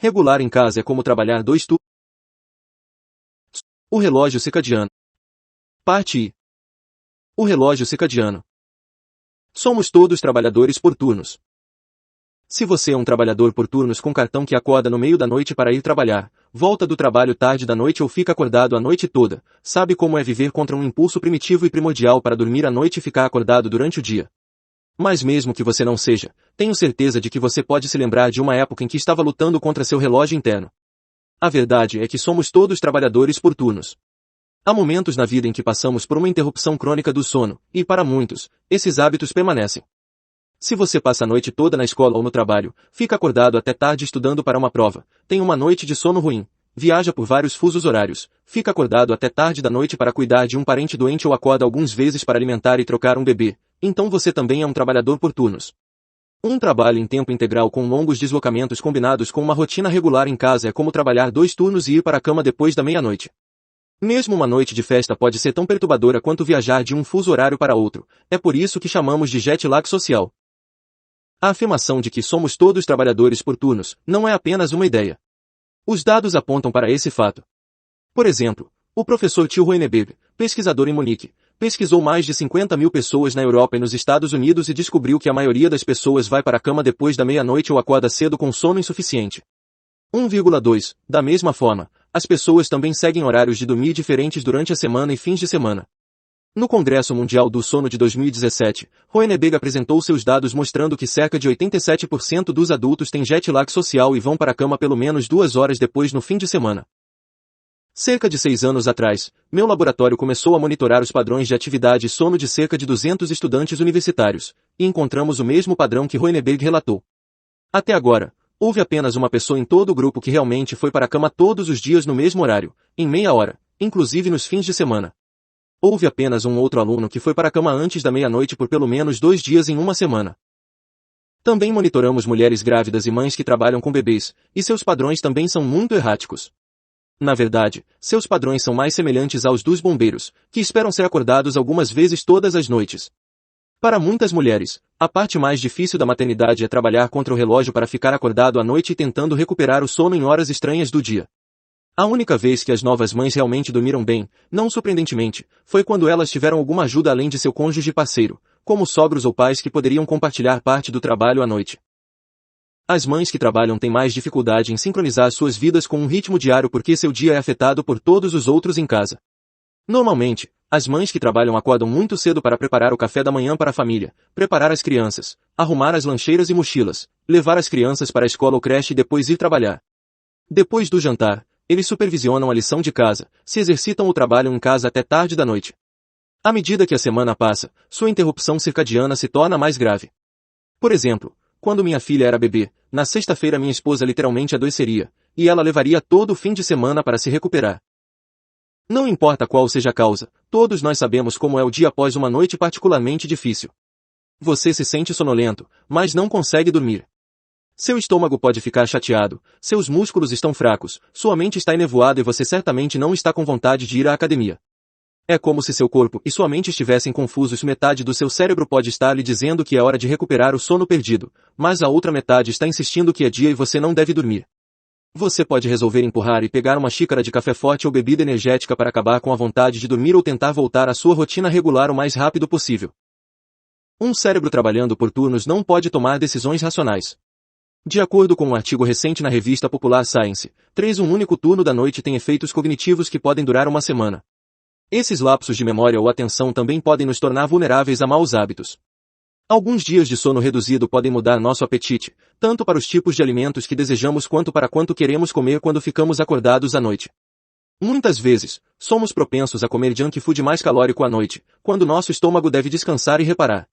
Regular em casa é como trabalhar 2 turnos. O relógio circadiano. Parte I. O relógio circadiano. Somos todos trabalhadores por turnos. Se você é um trabalhador por turnos com cartão que acorda no meio da noite para ir trabalhar, volta do trabalho tarde da noite ou fica acordado a noite toda, sabe como é viver contra um impulso primitivo e primordial para dormir à noite e ficar acordado durante o dia. Mas mesmo que você não seja, tenho certeza de que você pode se lembrar de uma época em que estava lutando contra seu relógio interno. A verdade é que somos todos trabalhadores por turnos. Há momentos na vida em que passamos por uma interrupção crônica do sono, e para muitos, esses hábitos permanecem. Se você passa a noite toda na escola ou no trabalho, fica acordado até tarde estudando para uma prova, tem uma noite de sono ruim, viaja por vários fusos horários, fica acordado até tarde da noite para cuidar de um parente doente ou acorda algumas vezes para alimentar e trocar um bebê, então você também é um trabalhador por turnos. Um trabalho em tempo integral com longos deslocamentos combinados com uma rotina regular em casa é como trabalhar 2 turnos e ir para a cama depois da meia-noite. Mesmo uma noite de festa pode ser tão perturbadora quanto viajar de um fuso horário para outro, é por isso que chamamos de jet lag social. A afirmação de que somos todos trabalhadores por turnos não é apenas uma ideia. Os dados apontam para esse fato. Por exemplo, o professor Till Hohenberg, pesquisador em Munique, pesquisou mais de 50 mil pessoas na Europa e nos Estados Unidos e descobriu que a maioria das pessoas vai para a cama depois da meia-noite ou acorda cedo com sono insuficiente. 1,2. Da mesma forma, as pessoas também seguem horários de dormir diferentes durante a semana e fins de semana. No Congresso Mundial do Sono de 2017, Hohenberg apresentou seus dados mostrando que cerca de 87% dos adultos têm jet lag social e vão para a cama pelo menos 2 horas depois no fim de semana. Cerca de 6 anos atrás, meu laboratório começou a monitorar os padrões de atividade e sono de cerca de 200 estudantes universitários, e encontramos o mesmo padrão que Hohenberg relatou. Até agora, houve apenas uma pessoa em todo o grupo que realmente foi para a cama todos os dias no mesmo horário, em meia hora, inclusive nos fins de semana. Houve apenas um outro aluno que foi para a cama antes da meia-noite por pelo menos 2 dias em uma semana. Também monitoramos mulheres grávidas e mães que trabalham com bebês, e seus padrões também são muito erráticos. Na verdade, seus padrões são mais semelhantes aos dos bombeiros, que esperam ser acordados algumas vezes todas as noites. Para muitas mulheres, a parte mais difícil da maternidade é trabalhar contra o relógio para ficar acordado à noite e tentando recuperar o sono em horas estranhas do dia. A única vez que as novas mães realmente dormiram bem, não surpreendentemente, foi quando elas tiveram alguma ajuda além de seu cônjuge parceiro, como sogros ou pais que poderiam compartilhar parte do trabalho à noite. As mães que trabalham têm mais dificuldade em sincronizar suas vidas com um ritmo diário porque seu dia é afetado por todos os outros em casa. Normalmente, as mães que trabalham acordam muito cedo para preparar o café da manhã para a família, preparar as crianças, arrumar as lancheiras e mochilas, levar as crianças para a escola ou creche e depois ir trabalhar. Depois do jantar, eles supervisionam a lição de casa, se exercitam ou trabalham em casa até tarde da noite. À medida que a semana passa, sua interrupção circadiana se torna mais grave. Por exemplo, quando minha filha era bebê, na sexta-feira minha esposa literalmente adoeceria, e ela levaria todo o fim de semana para se recuperar. Não importa qual seja a causa, todos nós sabemos como é o dia após uma noite particularmente difícil. Você se sente sonolento, mas não consegue dormir. Seu estômago pode ficar chateado, seus músculos estão fracos, sua mente está enevoada e você certamente não está com vontade de ir à academia. É como se seu corpo e sua mente estivessem confusos. Metade do seu cérebro pode estar lhe dizendo que é hora de recuperar o sono perdido, mas a outra metade está insistindo que é dia e você não deve dormir. Você pode resolver empurrar e pegar uma xícara de café forte ou bebida energética para acabar com a vontade de dormir ou tentar voltar à sua rotina regular o mais rápido possível. Um cérebro trabalhando por turnos não pode tomar decisões racionais. De acordo com um artigo recente na revista Popular Science, um único turno da noite tem efeitos cognitivos que podem durar uma semana. Esses lapsos de memória ou atenção também podem nos tornar vulneráveis a maus hábitos. Alguns dias de sono reduzido podem mudar nosso apetite, tanto para os tipos de alimentos que desejamos quanto para quanto queremos comer quando ficamos acordados à noite. Muitas vezes, somos propensos a comer junk food mais calórico à noite, quando nosso estômago deve descansar e reparar.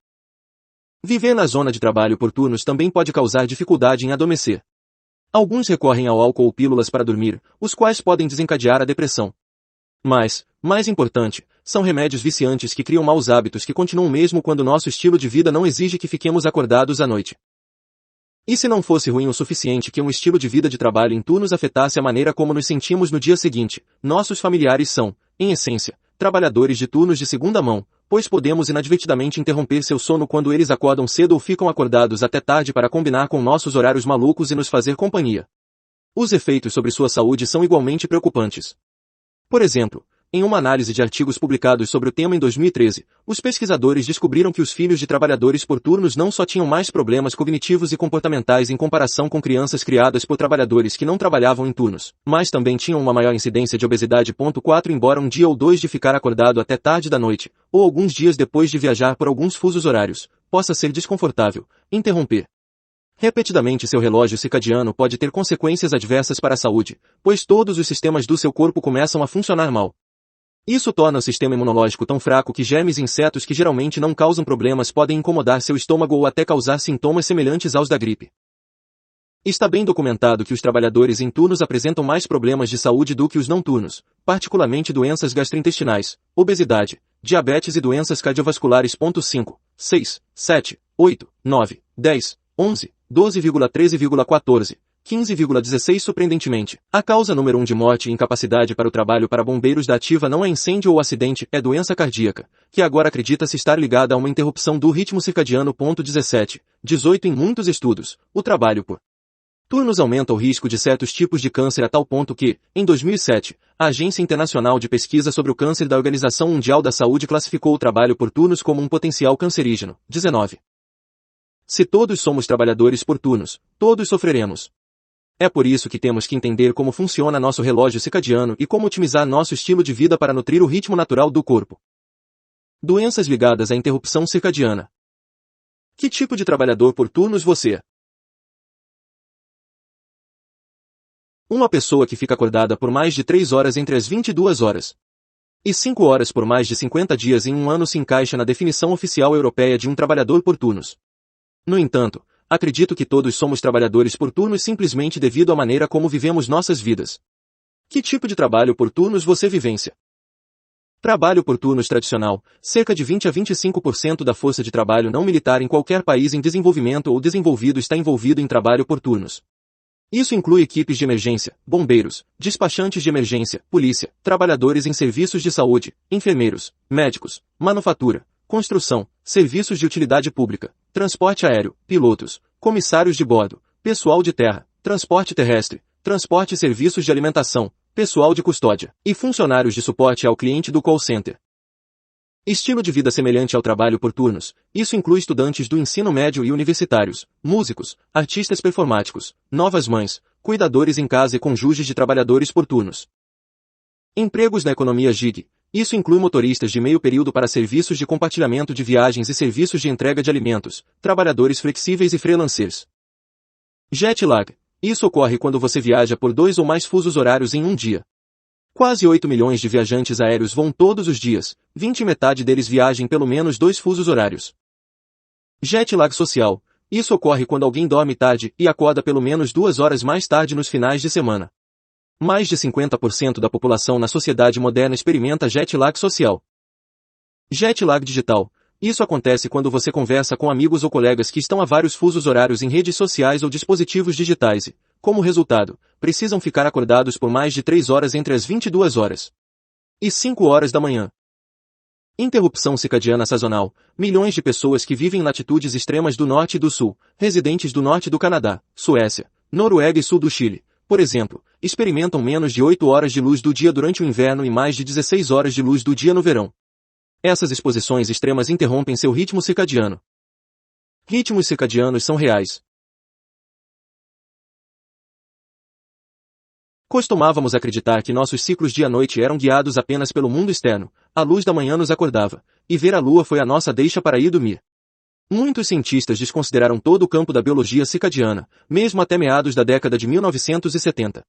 Viver na zona de trabalho por turnos também pode causar dificuldade em adormecer. Alguns recorrem ao álcool ou pílulas para dormir, os quais podem desencadear a depressão. Mas, mais importante, são remédios viciantes que criam maus hábitos que continuam mesmo quando nosso estilo de vida não exige que fiquemos acordados à noite. E se não fosse ruim o suficiente que um estilo de vida de trabalho em turnos afetasse a maneira como nos sentimos no dia seguinte, nossos familiares são, em essência, trabalhadores de turnos de segunda mão, pois podemos inadvertidamente interromper seu sono quando eles acordam cedo ou ficam acordados até tarde para combinar com nossos horários malucos e nos fazer companhia. Os efeitos sobre sua saúde são igualmente preocupantes. Por exemplo, em uma análise de artigos publicados sobre o tema em 2013, os pesquisadores descobriram que os filhos de trabalhadores por turnos não só tinham mais problemas cognitivos e comportamentais em comparação com crianças criadas por trabalhadores que não trabalhavam em turnos, mas também tinham uma maior incidência de obesidade. 4 Embora um dia ou dois de ficar acordado até tarde da noite, ou alguns dias depois de viajar por alguns fusos horários, possa ser desconfortável, interromper repetidamente seu relógio circadiano pode ter consequências adversas para a saúde, pois todos os sistemas do seu corpo começam a funcionar mal. Isso torna o sistema imunológico tão fraco que germes e insetos que geralmente não causam problemas podem incomodar seu estômago ou até causar sintomas semelhantes aos da gripe. Está bem documentado que os trabalhadores em turnos apresentam mais problemas de saúde do que os não turnos, particularmente doenças gastrointestinais, obesidade, diabetes e doenças cardiovasculares. 5, 6, 7, 8, 9, 10, 11, 12,13,14. 15,16 Surpreendentemente, a causa número 1 de morte e incapacidade para o trabalho para bombeiros da ativa não é incêndio ou acidente, é doença cardíaca, que agora acredita-se estar ligada a uma interrupção do ritmo circadiano. 17, 18 Em muitos estudos, o trabalho por turnos aumenta o risco de certos tipos de câncer a tal ponto que, em 2007, a Agência Internacional de Pesquisa sobre o Câncer da Organização Mundial da Saúde classificou o trabalho por turnos como um potencial cancerígeno. 19. Se todos somos trabalhadores por turnos, todos sofreremos. É por isso que temos que entender como funciona nosso relógio circadiano e como otimizar nosso estilo de vida para nutrir o ritmo natural do corpo. Doenças ligadas à interrupção circadiana. Que tipo de trabalhador por turnos você é? Uma pessoa que fica acordada por mais de 3 horas entre as 22 horas e 5 horas por mais de 50 dias em um ano se encaixa na definição oficial europeia de um trabalhador por turnos. No entanto, acredito que todos somos trabalhadores por turnos simplesmente devido à maneira como vivemos nossas vidas. Que tipo de trabalho por turnos você vivencia? Trabalho por turnos tradicional, cerca de 20 a 25% da força de trabalho não militar em qualquer país em desenvolvimento ou desenvolvido está envolvido em trabalho por turnos. Isso inclui equipes de emergência, bombeiros, despachantes de emergência, polícia, trabalhadores em serviços de saúde, enfermeiros, médicos, manufatura, construção, serviços de utilidade pública, transporte aéreo, pilotos, comissários de bordo, pessoal de terra, transporte terrestre, transporte e serviços de alimentação, pessoal de custódia, e funcionários de suporte ao cliente do call center. Estilo de vida semelhante ao trabalho por turnos, isso inclui estudantes do ensino médio e universitários, músicos, artistas performáticos, novas mães, cuidadores em casa e cônjuges de trabalhadores por turnos. Empregos na economia gig. Isso inclui motoristas de meio período para serviços de compartilhamento de viagens e serviços de entrega de alimentos, trabalhadores flexíveis e freelancers. Jet lag. Isso ocorre quando você viaja por 2 ou mais fusos horários em um dia. Quase 8 milhões de viajantes aéreos voam todos os dias, 20 e metade deles viajam pelo menos 2 fusos horários. Jet lag social. Isso ocorre quando alguém dorme tarde e acorda pelo menos 2 horas mais tarde nos finais de semana. Mais de 50% da população na sociedade moderna experimenta jet lag social. Jet lag digital. Isso acontece quando você conversa com amigos ou colegas que estão a vários fusos horários em redes sociais ou dispositivos digitais e, como resultado, precisam ficar acordados por mais de 3 horas entre as 22 horas e 5 horas da manhã. Interrupção circadiana sazonal. Milhões de pessoas que vivem em latitudes extremas do norte e do sul, residentes do norte do Canadá, Suécia, Noruega e sul do Chile, por exemplo, experimentam menos de 8 horas de luz do dia durante o inverno e mais de 16 horas de luz do dia no verão. Essas exposições extremas interrompem seu ritmo circadiano. Ritmos circadianos são reais. Costumávamos acreditar que nossos ciclos dia-noite eram guiados apenas pelo mundo externo, a luz da manhã nos acordava, e ver a lua foi a nossa deixa para ir dormir. Muitos cientistas desconsideraram todo o campo da biologia circadiana, mesmo até meados da década de 1970.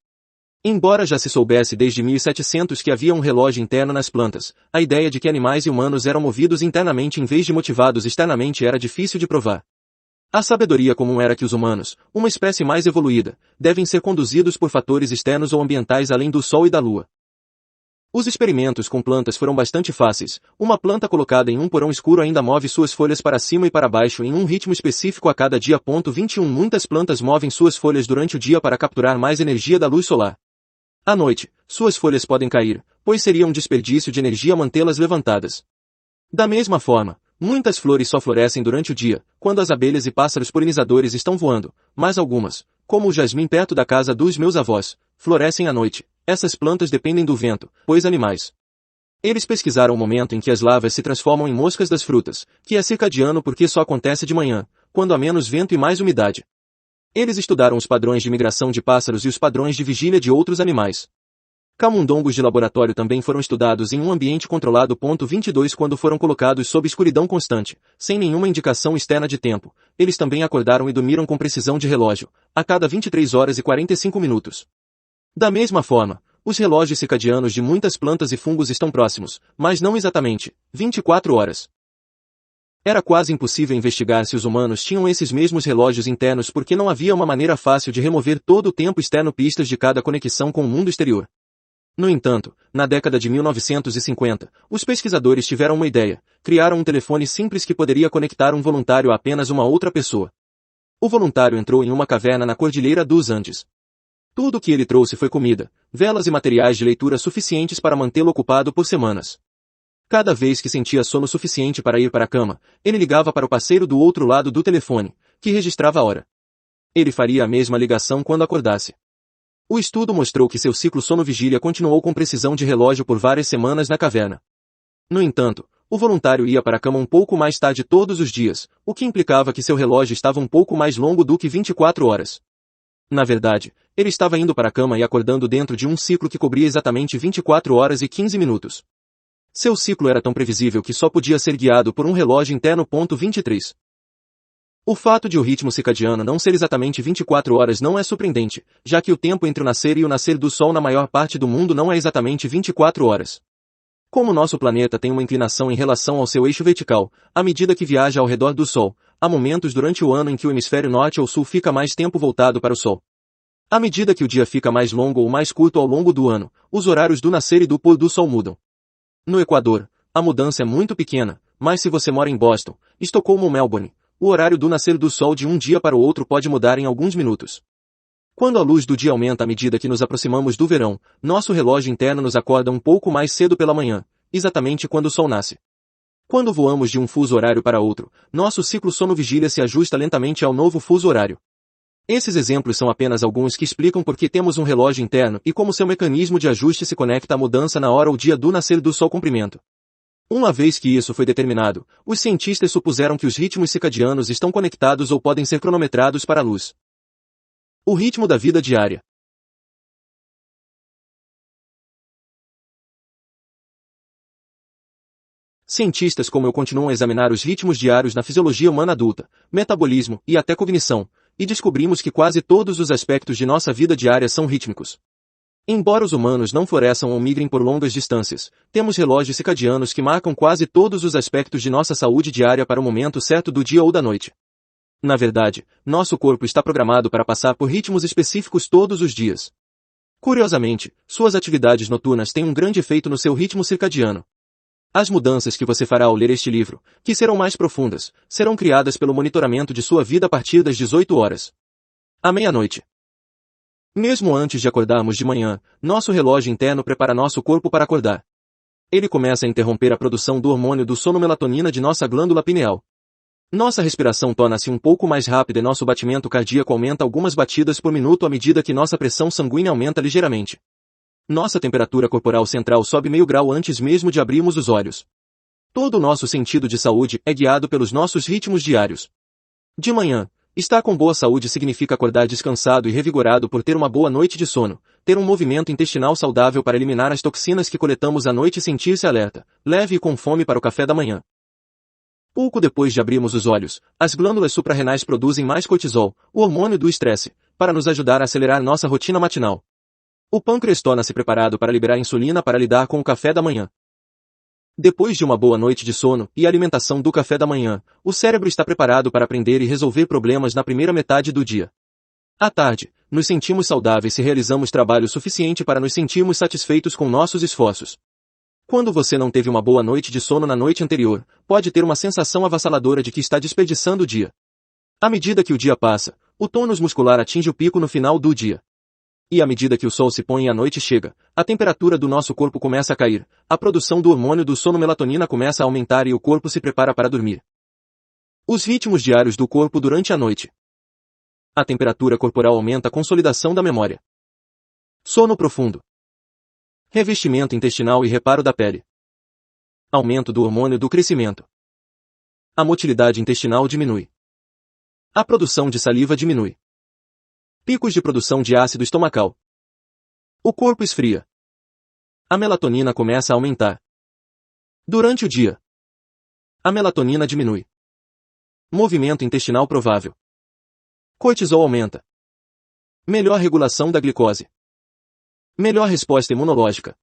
Embora já se soubesse desde 1700 que havia um relógio interno nas plantas, a ideia de que animais e humanos eram movidos internamente em vez de motivados externamente era difícil de provar. A sabedoria comum era que os humanos, uma espécie mais evoluída, devem ser conduzidos por fatores externos ou ambientais além do Sol e da Lua. Os experimentos com plantas foram bastante fáceis. Uma planta colocada em um porão escuro ainda move suas folhas para cima e para baixo em um ritmo específico a cada dia. 21 Muitas plantas movem suas folhas durante o dia para capturar mais energia da luz solar. À noite, suas folhas podem cair, pois seria um desperdício de energia mantê-las levantadas. Da mesma forma, muitas flores só florescem durante o dia, quando as abelhas e pássaros polinizadores estão voando, mas algumas, como o jasmim perto da casa dos meus avós, florescem à noite. Essas plantas dependem do vento, pois animais. Eles pesquisaram o momento em que as larvas se transformam em moscas das frutas, que é circadiano porque só acontece de manhã, quando há menos vento e mais umidade. Eles estudaram os padrões de migração de pássaros e os padrões de vigília de outros animais. Camundongos de laboratório também foram estudados em um ambiente controlado. 22 Quando foram colocados sob escuridão constante, sem nenhuma indicação externa de tempo, eles também acordaram e dormiram com precisão de relógio, a cada 23 horas e 45 minutos. Da mesma forma, os relógios circadianos de muitas plantas e fungos estão próximos, mas não exatamente, 24 horas. Era quase impossível investigar se os humanos tinham esses mesmos relógios internos porque não havia uma maneira fácil de remover todo o tempo externo pistas de cada conexão com o mundo exterior. No entanto, na década de 1950, os pesquisadores tiveram uma ideia, criaram um telefone simples que poderia conectar um voluntário a apenas uma outra pessoa. O voluntário entrou em uma caverna na Cordilheira dos Andes. Tudo o que ele trouxe foi comida, velas e materiais de leitura suficientes para mantê-lo ocupado por semanas. Cada vez que sentia sono suficiente para ir para a cama, ele ligava para o parceiro do outro lado do telefone, que registrava a hora. Ele faria a mesma ligação quando acordasse. O estudo mostrou que seu ciclo sono-vigília continuou com precisão de relógio por várias semanas na caverna. No entanto, o voluntário ia para a cama um pouco mais tarde todos os dias, o que implicava que seu relógio estava um pouco mais longo do que 24 horas. Na verdade, ele estava indo para a cama e acordando dentro de um ciclo que cobria exatamente 24 horas e 15 minutos. Seu ciclo era tão previsível que só podia ser guiado por um relógio interno. 23. O fato de o ritmo circadiano não ser exatamente 24 horas não é surpreendente, já que o tempo entre o nascer e o nascer do Sol na maior parte do mundo não é exatamente 24 horas. Como nosso planeta tem uma inclinação em relação ao seu eixo vertical, à medida que viaja ao redor do Sol, há momentos durante o ano em que o hemisfério norte ou sul fica mais tempo voltado para o Sol. À medida que o dia fica mais longo ou mais curto ao longo do ano, os horários do nascer e do pôr do Sol mudam. No Equador, a mudança é muito pequena, mas se você mora em Boston, Estocolmo ou Melbourne, o horário do nascer do Sol de um dia para o outro pode mudar em alguns minutos. Quando a luz do dia aumenta à medida que nos aproximamos do verão, nosso relógio interno nos acorda um pouco mais cedo pela manhã, exatamente quando o Sol nasce. Quando voamos de um fuso horário para outro, nosso ciclo sono-vigília se ajusta lentamente ao novo fuso horário. Esses exemplos são apenas alguns que explicam por que temos um relógio interno e como seu mecanismo de ajuste se conecta à mudança na hora ou dia do nascer do Sol. Comprimento. Uma vez que isso foi determinado, os cientistas supuseram que os ritmos circadianos estão conectados ou podem ser cronometrados para a luz. O ritmo da vida diária. Cientistas como eu continuam a examinar os ritmos diários na fisiologia humana adulta, metabolismo e até cognição, e descobrimos que quase todos os aspectos de nossa vida diária são rítmicos. Embora os humanos não floresçam ou migrem por longas distâncias, temos relógios circadianos que marcam quase todos os aspectos de nossa saúde diária para o momento certo do dia ou da noite. Na verdade, nosso corpo está programado para passar por ritmos específicos todos os dias. Curiosamente, suas atividades noturnas têm um grande efeito no seu ritmo circadiano. As mudanças que você fará ao ler este livro, que serão mais profundas, serão criadas pelo monitoramento de sua vida a partir das 18 horas. À meia-noite. Mesmo antes de acordarmos de manhã, nosso relógio interno prepara nosso corpo para acordar. Ele começa a interromper a produção do hormônio do sono melatonina de nossa glândula pineal. Nossa respiração torna-se um pouco mais rápida e nosso batimento cardíaco aumenta algumas batidas por minuto à medida que nossa pressão sanguínea aumenta ligeiramente. Nossa temperatura corporal central sobe meio grau antes mesmo de abrirmos os olhos. Todo o nosso sentido de saúde é guiado pelos nossos ritmos diários. De manhã, estar com boa saúde significa acordar descansado e revigorado por ter uma boa noite de sono, ter um movimento intestinal saudável para eliminar as toxinas que coletamos à noite e sentir-se alerta, leve e com fome para o café da manhã. Pouco depois de abrirmos os olhos, as glândulas suprarrenais produzem mais cortisol, o hormônio do estresse, para nos ajudar a acelerar nossa rotina matinal. O pâncreas torna-se preparado para liberar insulina para lidar com o café da manhã. Depois de uma boa noite de sono e alimentação do café da manhã, o cérebro está preparado para aprender e resolver problemas na primeira metade do dia. À tarde, nos sentimos saudáveis se realizamos trabalho suficiente para nos sentirmos satisfeitos com nossos esforços. Quando você não teve uma boa noite de sono na noite anterior, pode ter uma sensação avassaladora de que está desperdiçando o dia. À medida que o dia passa, o tônus muscular atinge o pico no final do dia. E à medida que o sol se põe e a noite chega, a temperatura do nosso corpo começa a cair, a produção do hormônio do sono melatonina começa a aumentar e o corpo se prepara para dormir. Os ritmos diários do corpo durante a noite. A temperatura corporal aumenta a consolidação da memória. Sono profundo. Revestimento intestinal e reparo da pele. Aumento do hormônio do crescimento. A motilidade intestinal diminui. A produção de saliva diminui. Picos de produção de ácido estomacal. O corpo esfria. A melatonina começa a aumentar. Durante o dia, a melatonina diminui. Movimento intestinal provável. Cortisol aumenta. Melhor regulação da glicose. Melhor resposta imunológica.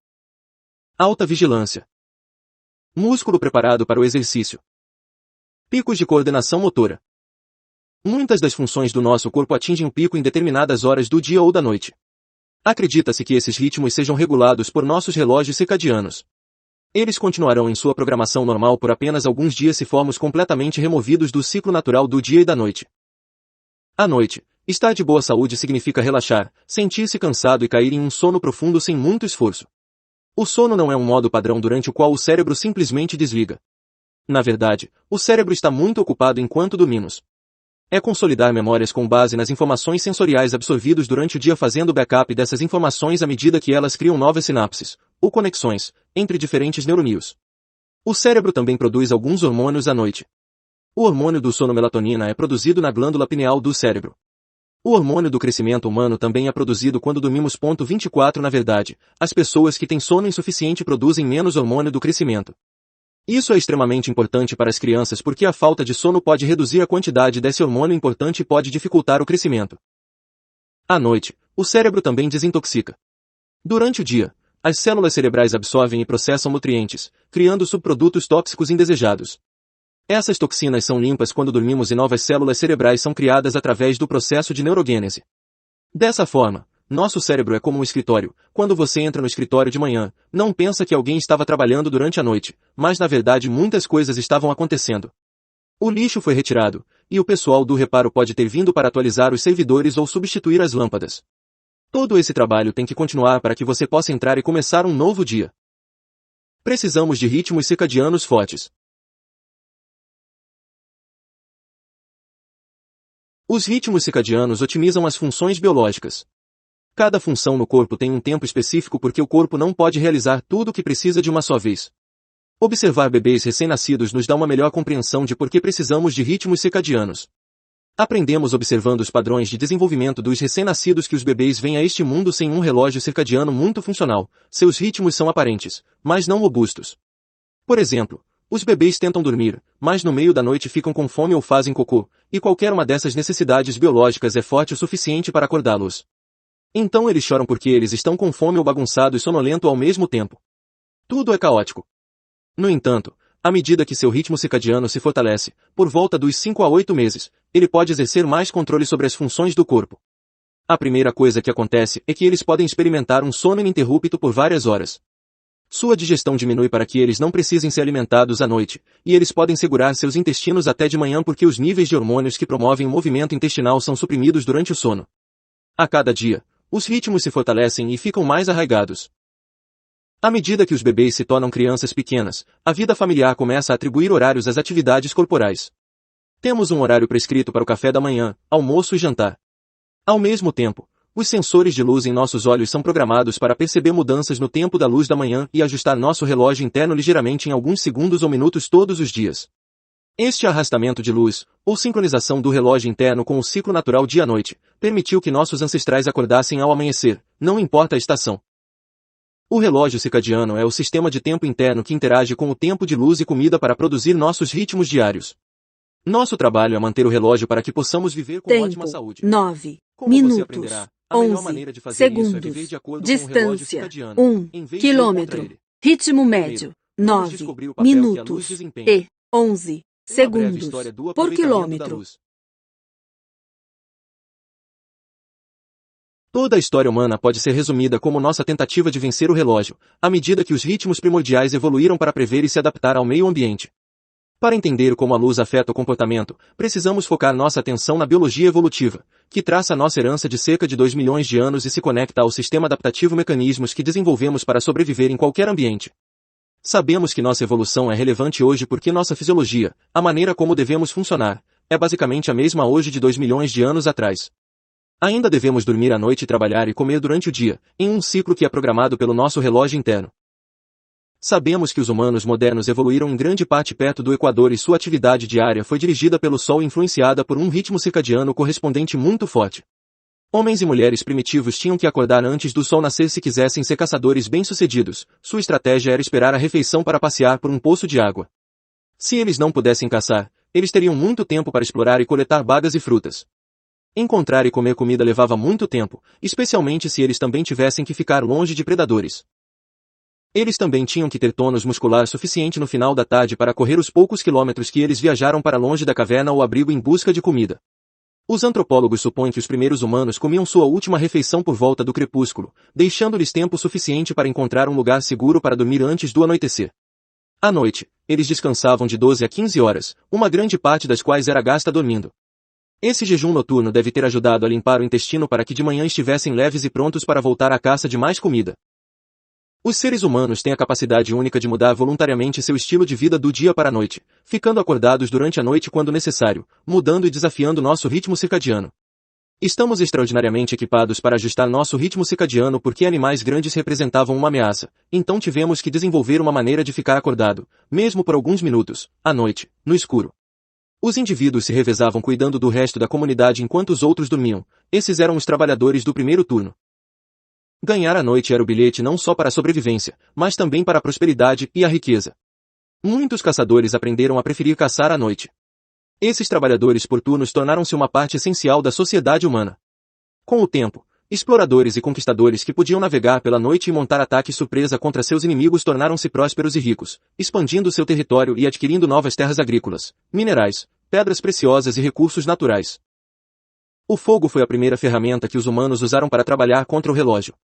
Alta vigilância. Músculo preparado para o exercício. Picos de coordenação motora. Muitas das funções do nosso corpo atingem o pico em determinadas horas do dia ou da noite. Acredita-se que esses ritmos sejam regulados por nossos relógios circadianos. Eles continuarão em sua programação normal por apenas alguns dias se formos completamente removidos do ciclo natural do dia e da noite. À noite, estar de boa saúde significa relaxar, sentir-se cansado e cair em um sono profundo sem muito esforço. O sono não é um modo padrão durante o qual o cérebro simplesmente desliga. Na verdade, o cérebro está muito ocupado enquanto dormimos. É consolidar memórias com base nas informações sensoriais absorvidas durante o dia, fazendo backup dessas informações à medida que elas criam novas sinapses, ou conexões, entre diferentes neurônios. O cérebro também produz alguns hormônios à noite. O hormônio do sono, melatonina, é produzido na glândula pineal do cérebro. O hormônio do crescimento humano também é produzido quando dormimos. 24 Na verdade, as pessoas que têm sono insuficiente produzem menos hormônio do crescimento. Isso é extremamente importante para as crianças porque a falta de sono pode reduzir a quantidade desse hormônio importante e pode dificultar o crescimento. À noite, o cérebro também desintoxica. Durante o dia, as células cerebrais absorvem e processam nutrientes, criando subprodutos tóxicos indesejados. Essas toxinas são limpas quando dormimos e novas células cerebrais são criadas através do processo de neurogênese. Dessa forma, nosso cérebro é como um escritório. Quando você entra no escritório de manhã, não pensa que alguém estava trabalhando durante a noite, mas na verdade muitas coisas estavam acontecendo. O lixo foi retirado, e o pessoal do reparo pode ter vindo para atualizar os servidores ou substituir as lâmpadas. Todo esse trabalho tem que continuar para que você possa entrar e começar um novo dia. Precisamos de ritmos circadianos fortes. Os ritmos circadianos otimizam as funções biológicas. Cada função no corpo tem um tempo específico porque o corpo não pode realizar tudo o que precisa de uma só vez. Observar bebês recém-nascidos nos dá uma melhor compreensão de por que precisamos de ritmos circadianos. Aprendemos observando os padrões de desenvolvimento dos recém-nascidos que os bebês vêm a este mundo sem um relógio circadiano muito funcional. Seus ritmos são aparentes, mas não robustos. Por exemplo, os bebês tentam dormir, mas no meio da noite ficam com fome ou fazem cocô, e qualquer uma dessas necessidades biológicas é forte o suficiente para acordá-los. Então eles choram porque eles estão com fome ou bagunçado e sonolento ao mesmo tempo. Tudo é caótico. No entanto, à medida que seu ritmo circadiano se fortalece, por volta dos 5 a 8 meses, ele pode exercer mais controle sobre as funções do corpo. A primeira coisa que acontece é que eles podem experimentar um sono ininterrupto por várias horas. Sua digestão diminui para que eles não precisem ser alimentados à noite, e eles podem segurar seus intestinos até de manhã porque os níveis de hormônios que promovem o movimento intestinal são suprimidos durante o sono. A cada dia, os ritmos se fortalecem e ficam mais arraigados. À medida que os bebês se tornam crianças pequenas, a vida familiar começa a atribuir horários às atividades corporais. Temos um horário prescrito para o café da manhã, almoço e jantar. Ao mesmo tempo, os sensores de luz em nossos olhos são programados para perceber mudanças no tempo da luz da manhã e ajustar nosso relógio interno ligeiramente em alguns segundos ou minutos todos os dias. Este arrastamento de luz, ou sincronização do relógio interno com o ciclo natural dia-noite, permitiu que nossos ancestrais acordassem ao amanhecer, não importa a estação. O relógio circadiano é o sistema de tempo interno que interage com o tempo de luz e comida para produzir nossos ritmos diários. Nosso trabalho é manter o relógio para que possamos viver com ótima saúde. 9 Como minutos, você aprenderá, a melhor maneira de 11 fazer isso é segundos, viver de acordo com o relógio distância, circadiano, 1 em vez de ir contra quilômetro, ele. ritmo Primeiro, médio, vamos 9 descobrir o papel que a luz minutos desempenha. e 11 Uma breve segundos história do por aproveitamento da quilômetro. luz. Toda a história humana pode ser resumida como nossa tentativa de vencer o relógio, à medida que os ritmos primordiais evoluíram para prever e se adaptar ao meio ambiente. Para entender como a luz afeta o comportamento, precisamos focar nossa atenção na biologia evolutiva, que traça a nossa herança de cerca de 2 milhões de anos e se conecta ao sistema adaptativo, mecanismos que desenvolvemos para sobreviver em qualquer ambiente. Sabemos que nossa evolução é relevante hoje porque nossa fisiologia, a maneira como devemos funcionar, é basicamente a mesma hoje de 2 milhões de anos atrás. Ainda devemos dormir à noite e trabalhar e comer durante o dia, em um ciclo que é programado pelo nosso relógio interno. Sabemos que os humanos modernos evoluíram em grande parte perto do Equador e sua atividade diária foi dirigida pelo Sol e influenciada por um ritmo circadiano correspondente muito forte. Homens e mulheres primitivos tinham que acordar antes do sol nascer se quisessem ser caçadores bem-sucedidos. Sua estratégia era esperar a refeição para passear por um poço de água. Se eles não pudessem caçar, eles teriam muito tempo para explorar e coletar bagas e frutas. Encontrar e comer comida levava muito tempo, especialmente se eles também tivessem que ficar longe de predadores. Eles também tinham que ter tônus muscular suficiente no final da tarde para correr os poucos quilômetros que eles viajaram para longe da caverna ou abrigo em busca de comida. Os antropólogos supõem que os primeiros humanos comiam sua última refeição por volta do crepúsculo, deixando-lhes tempo suficiente para encontrar um lugar seguro para dormir antes do anoitecer. À noite, eles descansavam de 12 a 15 horas, uma grande parte das quais era gasta dormindo. Esse jejum noturno deve ter ajudado a limpar o intestino para que de manhã estivessem leves e prontos para voltar à caça de mais comida. Os seres humanos têm a capacidade única de mudar voluntariamente seu estilo de vida do dia para a noite, ficando acordados durante a noite quando necessário, mudando e desafiando nosso ritmo circadiano. Estamos extraordinariamente equipados para ajustar nosso ritmo circadiano porque animais grandes representavam uma ameaça, então tivemos que desenvolver uma maneira de ficar acordado, mesmo por alguns minutos, à noite, no escuro. Os indivíduos se revezavam cuidando do resto da comunidade enquanto os outros dormiam. Esses eram os trabalhadores do primeiro turno. Ganhar a noite era o bilhete não só para a sobrevivência, mas também para a prosperidade e a riqueza. Muitos caçadores aprenderam a preferir caçar à noite. Esses trabalhadores por turnos tornaram-se uma parte essencial da sociedade humana. Com o tempo, exploradores e conquistadores que podiam navegar pela noite e montar ataques surpresa contra seus inimigos tornaram-se prósperos e ricos, expandindo seu território e adquirindo novas terras agrícolas, minerais, pedras preciosas e recursos naturais. O fogo foi a primeira ferramenta que os humanos usaram para trabalhar contra o relógio.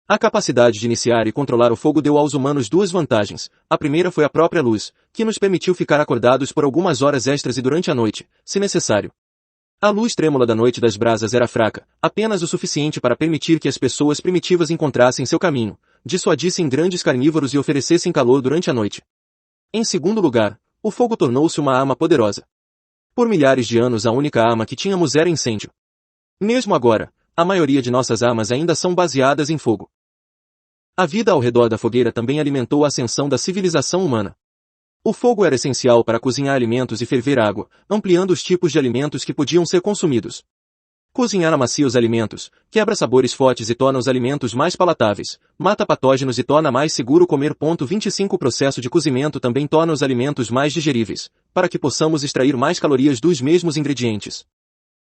A capacidade de iniciar e controlar o fogo deu aos humanos duas vantagens. A primeira foi a própria luz, que nos permitiu ficar acordados por algumas horas extras e durante a noite, se necessário. A luz trêmula da noite das brasas era fraca, apenas o suficiente para permitir que as pessoas primitivas encontrassem seu caminho, dissuadissem grandes carnívoros e oferecessem calor durante a noite. Em segundo lugar, o fogo tornou-se uma arma poderosa. Por milhares de anos a única arma que tínhamos era incêndio. Mesmo agora, a maioria de nossas armas ainda são baseadas em fogo. A vida ao redor da fogueira também alimentou a ascensão da civilização humana. O fogo era essencial para cozinhar alimentos e ferver água, ampliando os tipos de alimentos que podiam ser consumidos. Cozinhar amacia os alimentos, quebra sabores fortes e torna os alimentos mais palatáveis, mata patógenos e torna mais seguro comer. 25 O processo de cozimento também torna os alimentos mais digeríveis, para que possamos extrair mais calorias dos mesmos ingredientes.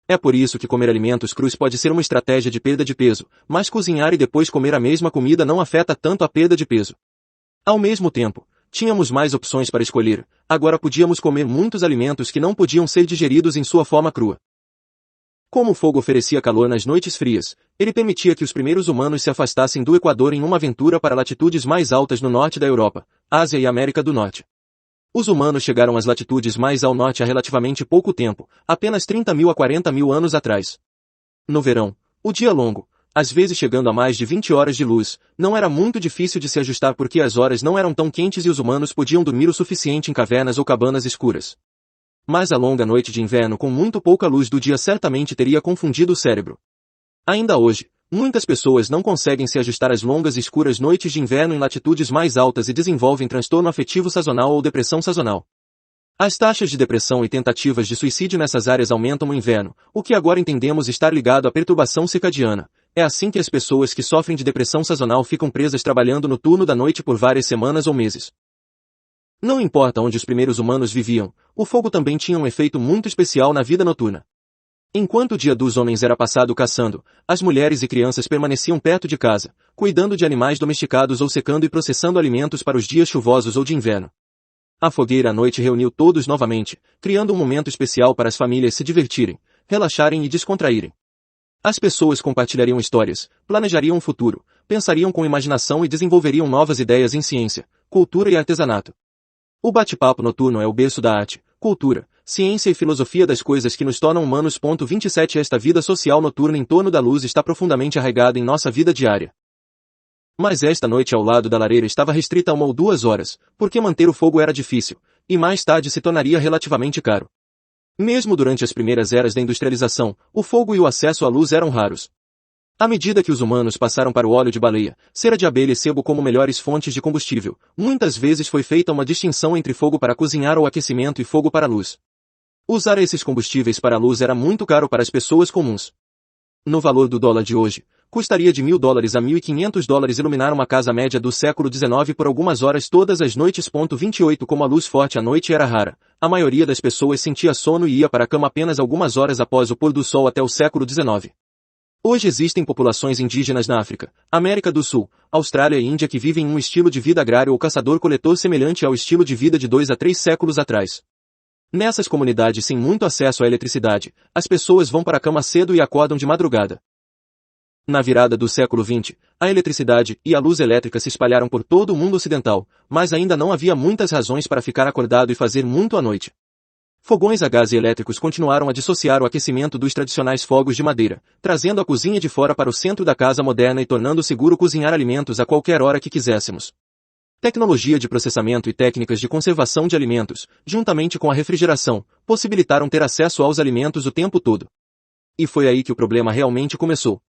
É por isso que comer alimentos crus pode ser uma estratégia de perda de peso, mas cozinhar e depois comer a mesma comida não afeta tanto a perda de peso. Ao mesmo tempo, tínhamos mais opções para escolher, agora podíamos comer muitos alimentos que não podiam ser digeridos em sua forma crua. Como o fogo oferecia calor nas noites frias, ele permitia que os primeiros humanos se afastassem do Equador em uma aventura para latitudes mais altas no norte da Europa, Ásia e América do Norte. Os humanos chegaram às latitudes mais ao norte há relativamente pouco tempo, apenas 30.000 a 40.000 anos atrás. No verão, o dia longo, às vezes chegando a mais de 20 horas de luz, não era muito difícil de se ajustar porque as horas não eram tão quentes e os humanos podiam dormir o suficiente em cavernas ou cabanas escuras. Mas a longa noite de inverno com muito pouca luz do dia certamente teria confundido o cérebro. Ainda hoje, muitas pessoas não conseguem se ajustar às longas e escuras noites de inverno em latitudes mais altas e desenvolvem transtorno afetivo sazonal ou depressão sazonal. As taxas de depressão e tentativas de suicídio nessas áreas aumentam no inverno, o que agora entendemos estar ligado à perturbação circadiana. É assim que as pessoas que sofrem de depressão sazonal ficam presas trabalhando no turno da noite por várias semanas ou meses. Não importa onde os primeiros humanos viviam, o fogo também tinha um efeito muito especial na vida noturna. Enquanto o dia dos homens era passado caçando, as mulheres e crianças permaneciam perto de casa, cuidando de animais domesticados ou secando e processando alimentos para os dias chuvosos ou de inverno. A fogueira à noite reuniu todos novamente, criando um momento especial para as famílias se divertirem, relaxarem e descontraírem. As pessoas compartilhariam histórias, planejariam o futuro, pensariam com imaginação e desenvolveriam novas ideias em ciência, cultura e artesanato. O bate-papo noturno é o berço da arte, cultura, ciência e filosofia das coisas que nos tornam humanos. 27 Esta vida social noturna em torno da luz está profundamente arraigada em nossa vida diária. Mas esta noite ao lado da lareira estava restrita a 1 ou 2 horas, porque manter o fogo era difícil, e mais tarde se tornaria relativamente caro. Mesmo durante as primeiras eras da industrialização, o fogo e o acesso à luz eram raros. À medida que os humanos passaram para o óleo de baleia, cera de abelha e sebo como melhores fontes de combustível, muitas vezes foi feita uma distinção entre fogo para cozinhar ou aquecimento e fogo para a luz. Usar esses combustíveis para a luz era muito caro para as pessoas comuns. No valor do dólar de hoje, custaria de $1.000 a $1.500 iluminar uma casa média do século XIX por algumas horas todas as noites. 28 Como a luz forte à noite era rara, a maioria das pessoas sentia sono e ia para a cama apenas algumas horas após o pôr do sol até o século XIX. Hoje existem populações indígenas na África, América do Sul, Austrália e Índia que vivem um estilo de vida agrário ou caçador-coletor semelhante ao estilo de vida de 2 a 3 séculos atrás. Nessas comunidades sem muito acesso à eletricidade, as pessoas vão para a cama cedo e acordam de madrugada. Na virada do século XX, a eletricidade e a luz elétrica se espalharam por todo o mundo ocidental, mas ainda não havia muitas razões para ficar acordado e fazer muito à noite. Fogões a gás e elétricos continuaram a dissociar o aquecimento dos tradicionais fogos de madeira, trazendo a cozinha de fora para o centro da casa moderna e tornando seguro cozinhar alimentos a qualquer hora que quiséssemos. Tecnologia de processamento e técnicas de conservação de alimentos, juntamente com a refrigeração, possibilitaram ter acesso aos alimentos o tempo todo. E foi aí que o problema realmente começou.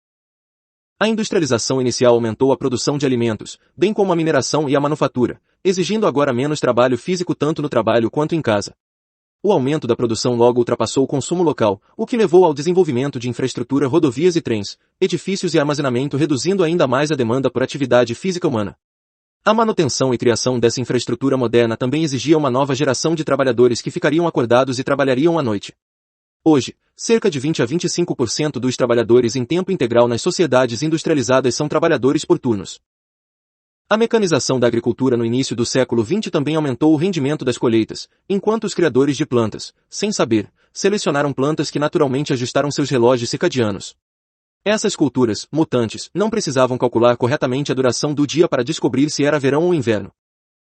A industrialização inicial aumentou a produção de alimentos, bem como a mineração e a manufatura, exigindo agora menos trabalho físico tanto no trabalho quanto em casa. O aumento da produção logo ultrapassou o consumo local, o que levou ao desenvolvimento de infraestrutura, rodovias e trens, edifícios e armazenamento, reduzindo ainda mais a demanda por atividade física humana. A manutenção e criação dessa infraestrutura moderna também exigia uma nova geração de trabalhadores que ficariam acordados e trabalhariam à noite. Hoje, cerca de 20 a 25% dos trabalhadores em tempo integral nas sociedades industrializadas são trabalhadores por turnos. A mecanização da agricultura no início do século XX também aumentou o rendimento das colheitas, enquanto os criadores de plantas, sem saber, selecionaram plantas que naturalmente ajustaram seus relógios circadianos. Essas culturas, mutantes, não precisavam calcular corretamente a duração do dia para descobrir se era verão ou inverno.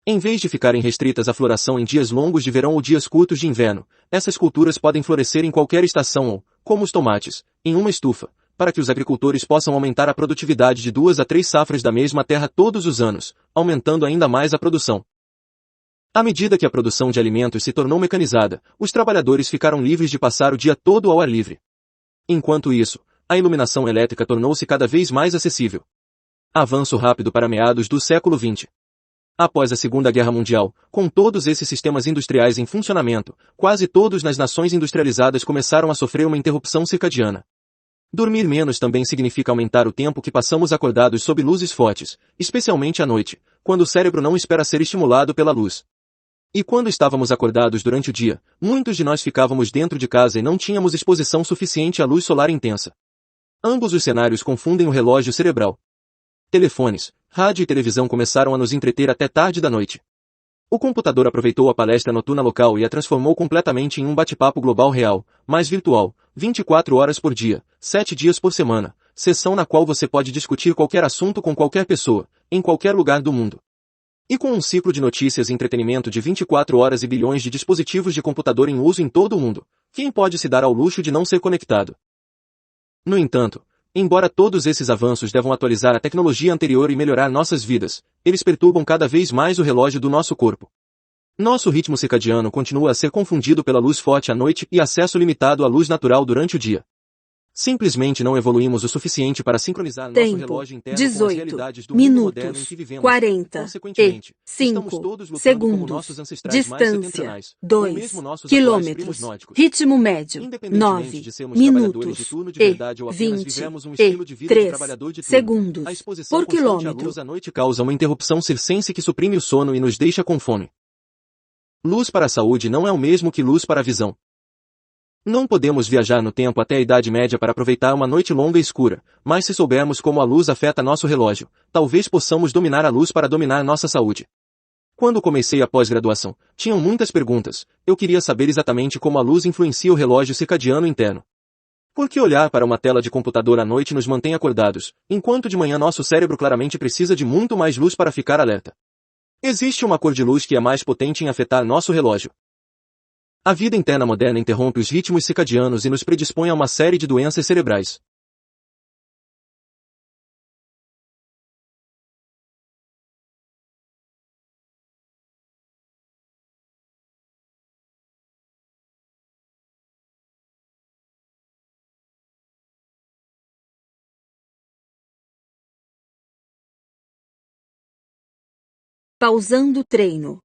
Em vez de ficarem restritas à floração em dias longos de verão ou dias curtos de inverno, essas culturas podem florescer em qualquer estação ou, como os tomates, em uma estufa, para que os agricultores possam aumentar a produtividade de 2 a 3 safras da mesma terra todos os anos, aumentando ainda mais a produção. À medida que a produção de alimentos se tornou mecanizada, os trabalhadores ficaram livres de passar o dia todo ao ar livre. Enquanto isso, a iluminação elétrica tornou-se cada vez mais acessível. Avanço rápido para meados do século XX. Após a Segunda Guerra Mundial, com todos esses sistemas industriais em funcionamento, quase todos nas nações industrializadas começaram a sofrer uma interrupção circadiana. Dormir menos também significa aumentar o tempo que passamos acordados sob luzes fortes, especialmente à noite, quando o cérebro não espera ser estimulado pela luz. E quando estávamos acordados durante o dia, muitos de nós ficávamos dentro de casa e não tínhamos exposição suficiente à luz solar intensa. Ambos os cenários confundem o relógio cerebral. Telefones, rádio e televisão começaram a nos entreter até tarde da noite. O computador aproveitou a palestra noturna local e a transformou completamente em um bate-papo global real, mas virtual, 24 horas por dia, 7 dias por semana, sessão na qual você pode discutir qualquer assunto com qualquer pessoa, em qualquer lugar do mundo. E com um ciclo de notícias e entretenimento de 24 horas e bilhões de dispositivos de computador em uso em todo o mundo, quem pode se dar ao luxo de não ser conectado? No entanto, embora todos esses avanços devam atualizar a tecnologia anterior e melhorar nossas vidas, eles perturbam cada vez mais o relógio do nosso corpo. Nosso ritmo circadiano continua a ser confundido pela luz forte à noite e acesso limitado à luz natural durante o dia. Simplesmente não evoluímos o suficiente para sincronizar nosso relógio interno com as realidades do mundo moderno em que vivemos. 40 Consequentemente, e estamos 5 todos lutando como segundos. nossos ancestrais mais Distância setentrionais, ou 2 mesmo nossos atuais primos quilômetros. nórdicos. Ritmo médio Independentemente 9 de sermos trabalhadores de minutos turno de e verdade ou apenas 20 vivemos um e estilo de vida de 3 trabalhador de turno, segundos a exposição por constante à quilômetro. luz à noite causa uma interrupção circense que suprime o sono e nos deixa com fome. Luz para a saúde não é o mesmo que luz para a visão. Não podemos viajar no tempo até a Idade Média para aproveitar uma noite longa e escura, mas se soubermos como a luz afeta nosso relógio, talvez possamos dominar a luz para dominar nossa saúde. Quando comecei a pós-graduação, tinham muitas perguntas, eu queria saber exatamente como a luz influencia o relógio circadiano interno. Por que olhar para uma tela de computador à noite nos mantém acordados, enquanto de manhã nosso cérebro claramente precisa de muito mais luz para ficar alerta? Existe uma cor de luz que é mais potente em afetar nosso relógio. A vida interna moderna interrompe os ritmos circadianos e nos predispõe a uma série de doenças cerebrais. Pausando o treino.